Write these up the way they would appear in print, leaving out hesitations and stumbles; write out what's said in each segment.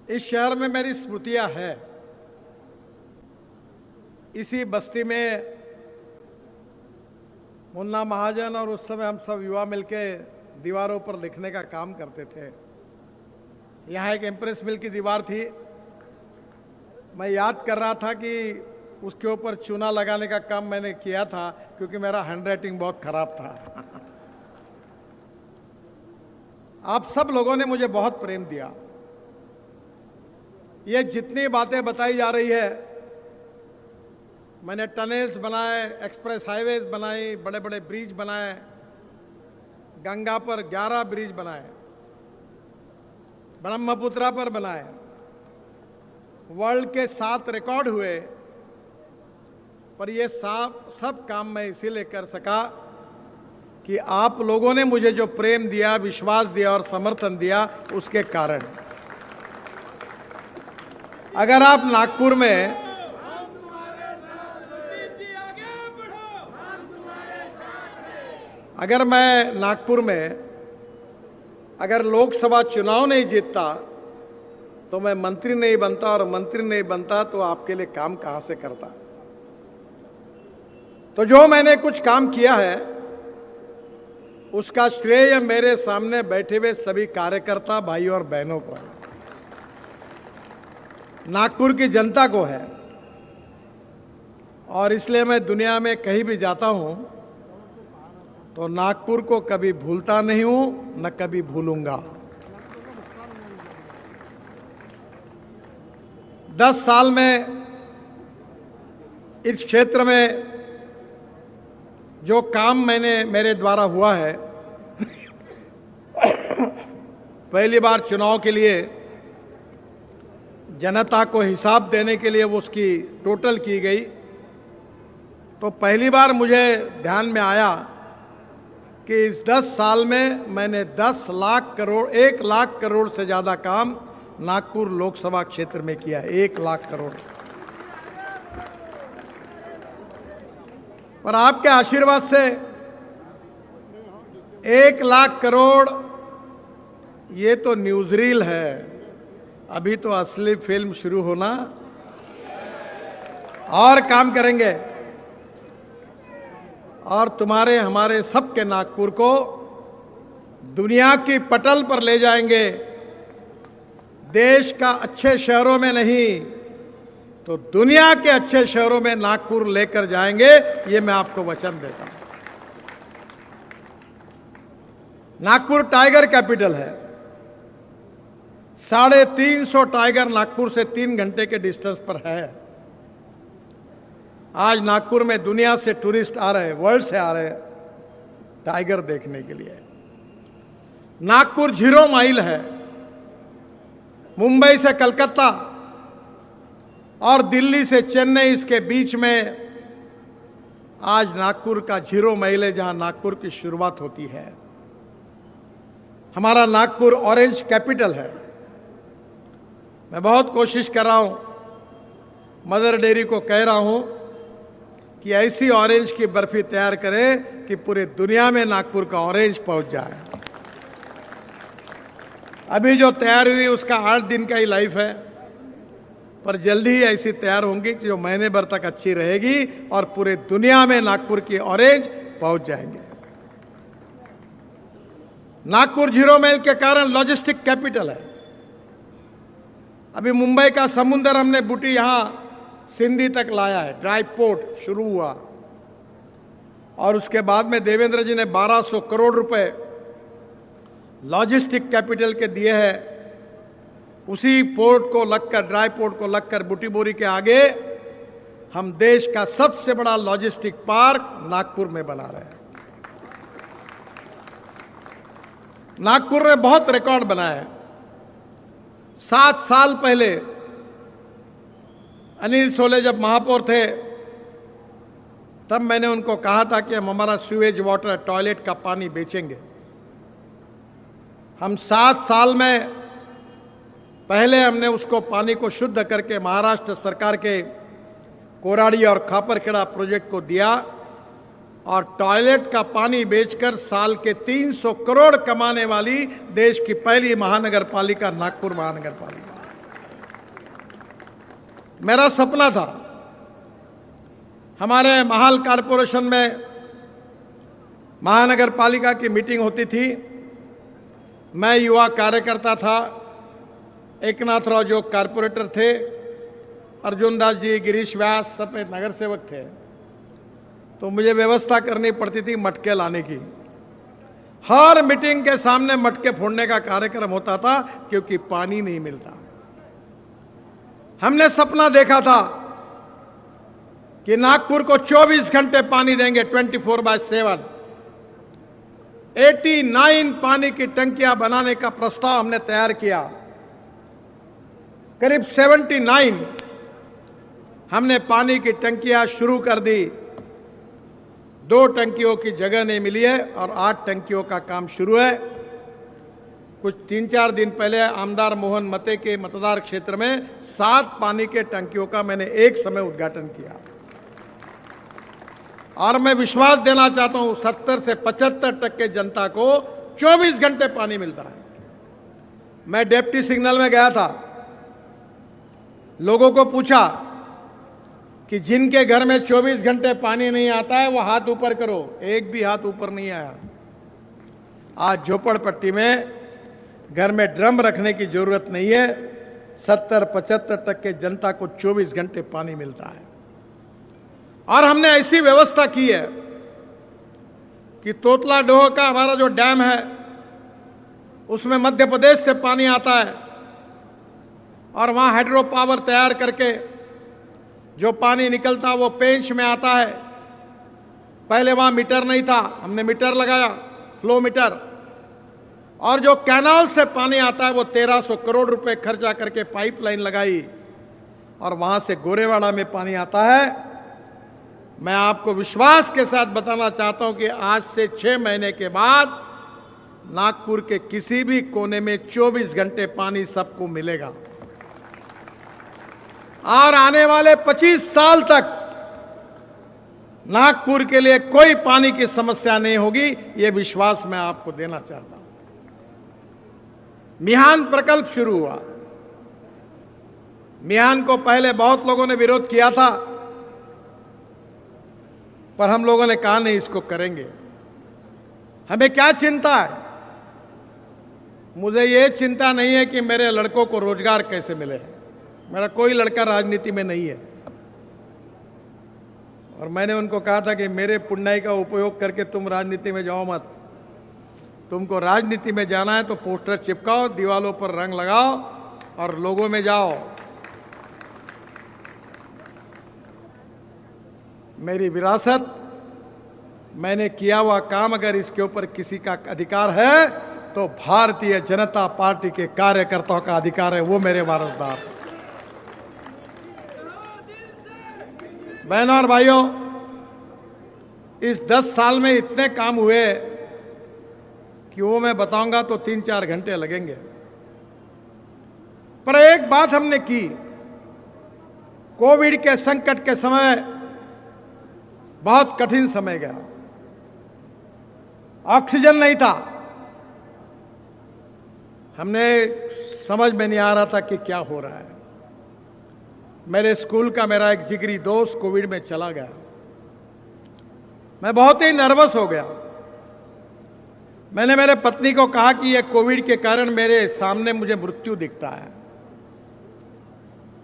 इस शहर में मेरी स्मृतियां हैं। इसी बस्ती में मुन्ना महाजन और उस समय हम सब युवा मिलके दीवारों पर लिखने का काम करते थे। यहाँ एक इम्प्रेस मिल की दीवार थी। मैं याद कर रहा था कि उसके ऊपर चूना लगाने का काम मैंने किया था, क्योंकि मेरा हैंडराइटिंग बहुत खराब था। आप सब लोगों ने मुझे बहुत प्रेम दिया। ये जितनी बातें बताई जा रही है, मैंने टनल्स बनाए, एक्सप्रेस हाईवेज बनाई, बड़े बड़े ब्रिज बनाए, गंगा पर 11 ब्रिज बनाए, ब्रह्मपुत्रा पर बनाए, वर्ल्ड के 7 रिकॉर्ड हुए। पर ये सब काम मैं इसीलिए कर सका कि आप लोगों ने मुझे जो प्रेम दिया, विश्वास दिया और समर्थन दिया, उसके कारण। अगर आप नागपुर में अगर लोकसभा चुनाव नहीं जीतता तो मैं मंत्री नहीं बनता, और मंत्री नहीं बनता तो आपके लिए काम कहां से करता। तो जो मैंने कुछ काम किया है, उसका श्रेय मेरे सामने बैठे हुए सभी कार्यकर्ता भाइयों और बहनों को है, नागपुर की जनता को है। और इसलिए मैं दुनिया में कहीं भी जाता हूं तो नागपुर को कभी भूलता नहीं हूं, न कभी भूलूंगा। 10 साल में इस क्षेत्र में जो काम मेरे द्वारा हुआ है, पहली बार चुनाव के लिए जनता को हिसाब देने के लिए वो उसकी टोटल की गई, तो पहली बार मुझे ध्यान में आया कि इस 10 साल में मैंने 10 लाख करोड़, 1 लाख करोड़ से ज्यादा काम नागपुर लोकसभा क्षेत्र में किया है। 1 लाख करोड़। पर आपके आशीर्वाद से 1 लाख करोड़ ये तो न्यूज़रील है, अभी तो असली फिल्म शुरू होना। और काम करेंगे और तुम्हारे हमारे सबके नागपुर को दुनिया की पटल पर ले जाएंगे। देश का अच्छे शहरों में नहीं तो दुनिया के अच्छे शहरों में नागपुर लेकर जाएंगे, ये मैं आपको वचन देता हूं। नागपुर टाइगर कैपिटल है। 350 टाइगर नागपुर से 3 घंटे के डिस्टेंस पर है। आज नागपुर में दुनिया से टूरिस्ट आ रहे हैं, वर्ल्ड से आ रहे हैं टाइगर देखने के लिए। नागपुर 0 माइल है। मुंबई से कलकत्ता और दिल्ली से चेन्नई, इसके बीच में आज नागपुर का 0 माइल है, जहां नागपुर की शुरुआत होती है। हमारा नागपुर ऑरेंज कैपिटल है। मैं बहुत कोशिश कर रहा हूं, मदर डेयरी को कह रहा हूं कि ऐसी ऑरेंज की बर्फी तैयार करें कि पूरे दुनिया में नागपुर का ऑरेंज पहुंच जाए। अभी जो तैयार हुई उसका 8 दिन का ही लाइफ है, पर जल्दी ही ऐसी तैयार होंगी कि जो महीने भर तक अच्छी रहेगी और पूरे दुनिया में नागपुर की ऑरेंज पहुंच जाएंगे। नागपुर 0 माइल के कारण लॉजिस्टिक कैपिटल है। अभी मुंबई का समुद्र हमने बूटी यहां सिंधी तक लाया है, ड्राई पोर्ट शुरू हुआ। और उसके बाद में देवेंद्र जी ने 1200 करोड़ रुपए लॉजिस्टिक कैपिटल के दिए हैं। उसी पोर्ट को लगकर, ड्राई पोर्ट को लगकर बूटी बोरी के आगे हम देश का सबसे बड़ा लॉजिस्टिक पार्क नागपुर में बना रहे हैं। नागपुर ने बहुत रिकॉर्ड बनाए। 7 साल पहले अनिल सोले जब महापौर थे, तब मैंने उनको कहा था कि हम हमारा सीवेज वाटर, टॉयलेट का पानी बेचेंगे। हम 7 साल में पहले हमने उसको पानी को शुद्ध करके महाराष्ट्र सरकार के कोराड़ी और खापरखेड़ा प्रोजेक्ट को दिया, और टॉयलेट का पानी बेचकर साल के 300 करोड़ कमाने वाली देश की पहली महानगर पालिका नागपुर महानगर पालिका। मेरा सपना था, हमारे महाल कारपोरेशन में महानगर पालिका की मीटिंग होती थी, मैं युवा कार्यकर्ता था, एकनाथ राव जो कारपोरेटर थे, अर्जुन दास जी, गिरीश व्यास सब नगर सेवक थे, तो मुझे व्यवस्था करनी पड़ती थी मटके लाने की। हर मीटिंग के सामने मटके फोड़ने का कार्यक्रम होता था क्योंकि पानी नहीं मिलता। हमने सपना देखा था कि नागपुर को 24 घंटे पानी देंगे, 24/7। 89 पानी की टंकियां बनाने का प्रस्ताव हमने तैयार किया। करीब 79 हमने पानी की टंकियां शुरू कर दी। 2 टंकियों की जगह नहीं मिली है और 8 टंकियों का काम शुरू है। कुछ 3-4 दिन पहले आमदार मोहन मते के मतदार क्षेत्र में 7 पानी के टंकियों का मैंने एक समय उद्घाटन किया और मैं विश्वास देना चाहता हूं 70 से 75% जनता को 24 घंटे पानी मिलता है। मैं डिप्टी सिग्नल में गया था, लोगों को पूछा कि जिनके घर में 24 घंटे पानी नहीं आता है वो हाथ ऊपर करो। एक भी हाथ ऊपर नहीं आया। आज झोपड़पट्टी में घर में ड्रम रखने की जरूरत नहीं है। 70-75% जनता को 24 घंटे पानी मिलता है और हमने ऐसी व्यवस्था की है कि तोतला डोह का हमारा जो डैम है उसमें मध्य प्रदेश से पानी आता है और वहां हाइड्रो पावर तैयार करके जो पानी निकलता वो पेंच में आता है। पहले वहां मीटर नहीं था, हमने मीटर लगाया, फ्लो मीटर। और जो कैनाल से पानी आता है वो 1300 करोड़ रुपए खर्चा करके पाइपलाइन लगाई और वहां से गोरेवाड़ा में पानी आता है। मैं आपको विश्वास के साथ बताना चाहता हूं कि आज से 6 महीने के बाद नागपुर के किसी भी कोने में 24 घंटे पानी सबको मिलेगा और आने वाले 25 साल तक नागपुर के लिए कोई पानी की समस्या नहीं होगी। यह विश्वास मैं आपको देना चाहता हूं। मिहान प्रकल्प शुरू हुआ। मिहान को पहले बहुत लोगों ने विरोध किया था, पर हम लोगों ने कहा नहीं, इसको करेंगे। हमें क्या चिंता है? मुझे ये चिंता नहीं है कि मेरे लड़कों को रोजगार कैसे मिले। मेरा कोई लड़का राजनीति में नहीं है और मैंने उनको कहा था कि मेरे पुण्याई का उपयोग करके तुम राजनीति में जाओ मत। तुमको राजनीति में जाना है तो पोस्टर चिपकाओ, दीवालों पर रंग लगाओ और लोगों में जाओ। मेरी विरासत, मैंने किया हुआ काम, अगर इसके ऊपर किसी का अधिकार है तो भारतीय जनता पार्टी के कार्यकर्ताओं का अधिकार है, वो मेरे वारसदार। बहनों और भाइयों, इस 10 साल में इतने काम हुए कि वो मैं बताऊंगा तो 3-4 घंटे लगेंगे। पर एक बात हमने की, कोविड के संकट के समय बहुत कठिन समय गया, ऑक्सीजन नहीं था, हमने समझ में नहीं आ रहा था कि क्या हो रहा है। मेरे स्कूल का मेरा एक जिगरी दोस्त कोविड में चला गया। मैं बहुत ही नर्वस हो गया। मैंने मेरे पत्नी को कहा कि यह कोविड के कारण मेरे सामने मुझे मृत्यु दिखता है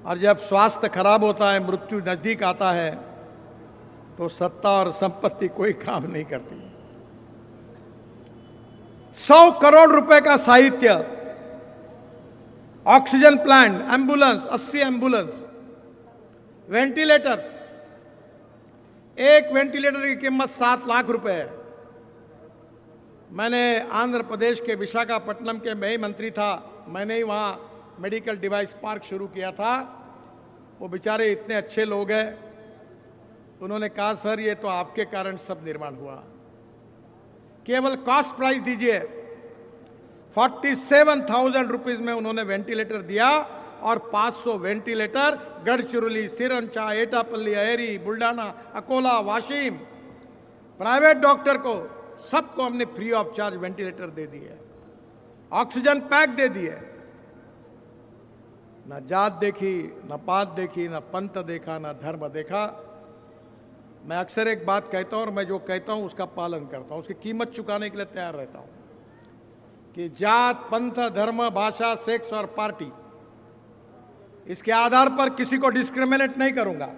और जब स्वास्थ्य खराब होता है, मृत्यु नजदीक आता है तो सत्ता और संपत्ति कोई काम नहीं करती। 100 करोड़ रुपए का साहित्य, oxygen plant, ambulance, 80 ambulance, ventilators. एक वेंटिलेटर की कीमत 7 लाख रुपए है। मैंने आंध्र प्रदेश के विशाखापट्टनम के मैं ही मंत्री था, मैंने ही वहां मेडिकल डिवाइस पार्क शुरू किया था। वो बेचारे इतने अच्छे लोग हैं, उन्होंने कहा सर ये तो आपके कारण सब निर्माण हुआ, केवल कॉस्ट प्राइस दीजिए। 47,000 रुपीज में उन्होंने वेंटिलेटर दिया और 500 ventilator Gadchiroli, Sironcha, Etapalli, Aheri, Buldhana, Akola, Washim private doctor को सबको हमने फ्री ऑफ चार्ज वेंटिलेटर दे दिए, ऑक्सीजन पैक दे दिए। ना जात देखी, ना पात देखी, ना पंथ देखा, ना धर्म देखा। मैं अक्सर एक बात कहता हूं और मैं जो कहता हूं उसका पालन करता हूं, उसकी कीमत चुकाने के लिए तैयार रहता हूं कि जात, पंथ, धर्म, भाषा, सेक्स और पार्टी, इसके आधार पर किसी को डिस्क्रिमिनेट नहीं करूंगा।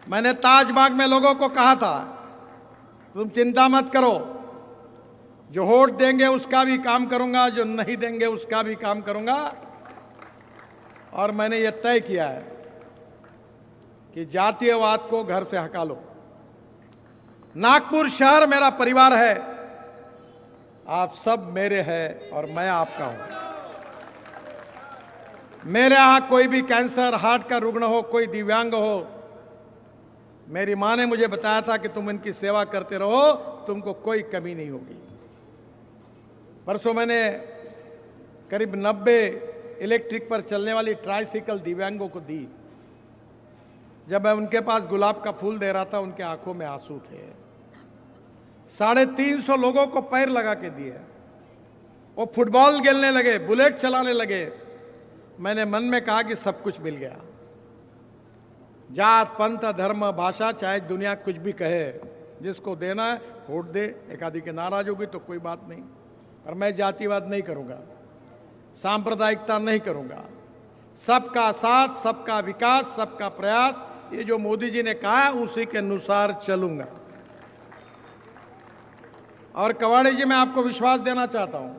मैंने ताजबाग में लोगों को कहा था, तुम चिंता मत करो, जो वोट देंगे उसका भी काम करूंगा, जो नहीं देंगे उसका भी काम करूंगा। और मैंने यह तय किया है कि जातीयवाद को घर से हटा लो। नागपुर शहर मेरा परिवार है, आप सब मेरे हैं और मैं आपका हूं। मेरे यहां कोई भी कैंसर, हार्ट का रुग्ण हो, कोई दिव्यांग हो, मेरी मां ने मुझे बताया था कि तुम इनकी सेवा करते रहो, तुमको कोई कमी नहीं होगी। परसों मैंने करीब 90 इलेक्ट्रिक पर चलने वाली ट्राइसाइकिल दिव्यांगों को दी। जब मैं उनके पास गुलाब का फूल दे रहा था, उनके आंखों में आंसू थे। 350 लोगों को पैर लगा के दिए। वो फुटबॉल खेलने लगे, बुलेट चलाने लगे। मैंने मन में कहा कि सब कुछ मिल गया। जात, पंथ, धर्म, भाषा, चाहे दुनिया कुछ भी कहे, जिसको देना है वोट दे। एक आदि के नाराज होगी तो कोई बात नहीं, पर मैं जातिवाद नहीं करूंगा, सांप्रदायिकता नहीं करूंगा। सबका साथ, सबका विकास, सबका प्रयास, ये जो मोदी जी ने कहा है उसी के अनुसार चलूंगा। और कवाड़ी जी, मैं आपको विश्वास देना चाहता हूं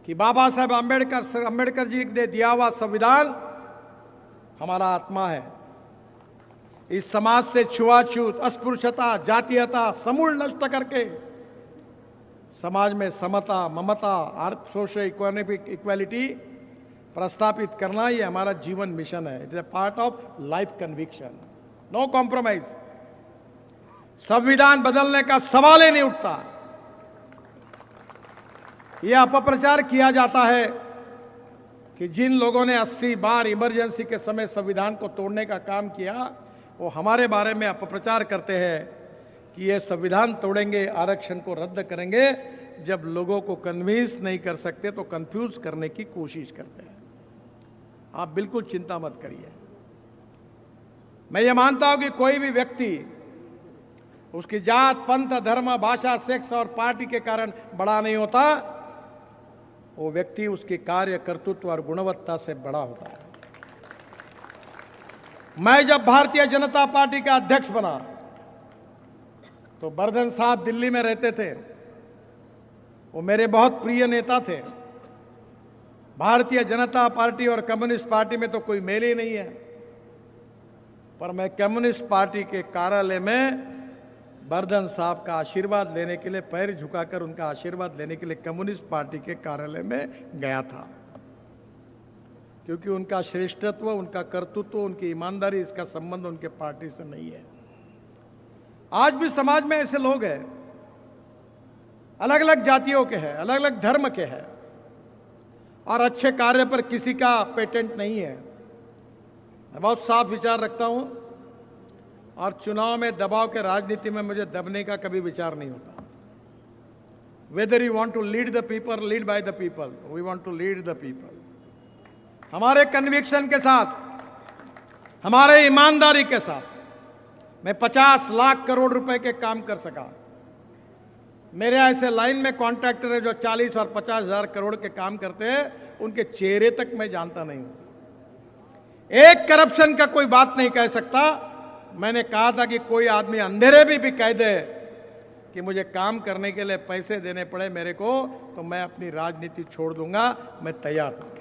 कि बाबा साहेब अंबेडकर जी ने दिया हुआ संविधान हमारा आत्मा है। इस समाज से छुआछूत, अस्पृश्यता, जातीयता समूल नष्ट करके समाज में समता, ममता, सोशल इक्वालिटी प्रस्थापित करना, ये हमारा जीवन मिशन है। It is a part of life conviction, no compromise. संविधान बदलने का सवाल ही नहीं उठता। यह अपप्रचार किया जाता है कि जिन लोगों ने 80 बार इमरजेंसी के समय संविधान को तोड़ने का काम किया, वो हमारे बारे में अपप्रचार करते हैं कि ये संविधान तोड़ेंगे, आरक्षण को रद्द करेंगे। जब लोगों को कन्विंस नहीं कर सकते तो कंफ्यूज करने की कोशिश करते हैं। आप बिल्कुल चिंता मत करिए। मैं ये मानता हूं कि कोई भी व्यक्ति उसकी जात, पंथ, धर्म, भाषा, सेक्स और पार्टी के कारण बड़ा नहीं होता। वो व्यक्ति उसके कार्य, कर्तृत्व और गुणवत्ता से बड़ा होता है। मैं जब भारतीय जनता पार्टी का अध्यक्ष बना तो बर्धन साहब दिल्ली में रहते थे। वो मेरे बहुत प्रिय नेता थे। भारतीय जनता पार्टी और कम्युनिस्ट पार्टी में तो कोई मेल ही नहीं है, पर मैं कम्युनिस्ट पार्टी के कार्यालय में बर्धन साहब का आशीर्वाद लेने के लिए, पैर झुकाकर उनका आशीर्वाद लेने के लिए कम्युनिस्ट पार्टी के कार्यालय में गया था, क्योंकि उनका श्रेष्ठत्व, उनका कर्तृत्व, उनकी ईमानदारी, इसका संबंध उनके पार्टी से नहीं है। आज भी समाज में ऐसे लोग हैं, अलग अलग जातियों के हैं, अलग अलग धर्म के हैं, और अच्छे कार्य पर किसी का पेटेंट नहीं है। मैं बहुत साफ विचार रखता हूं, और चुनाव में दबाव के राजनीति में मुझे दबने का कभी विचार नहीं होता। Whether you want to lead the people, lead by the people, we want to lead the people. हमारे कन्विक्शन के साथ, हमारे ईमानदारी के साथ मैं 50 लाख करोड़ रुपए के काम कर सका। मेरे ऐसे लाइन में कॉन्ट्रैक्टर है जो 40 और 50 हजार करोड़ के काम करते हैं, उनके चेहरे तक मैं जानता नहीं हूं। एक करप्शन का कोई बात नहीं कह सकता। मैंने कहा था कि कोई आदमी अंधेरे भी कह दे कि मुझे काम करने के लिए पैसे देने पड़े मेरे को, तो मैं अपनी राजनीति छोड़ दूंगा। मैं तैयार हूं।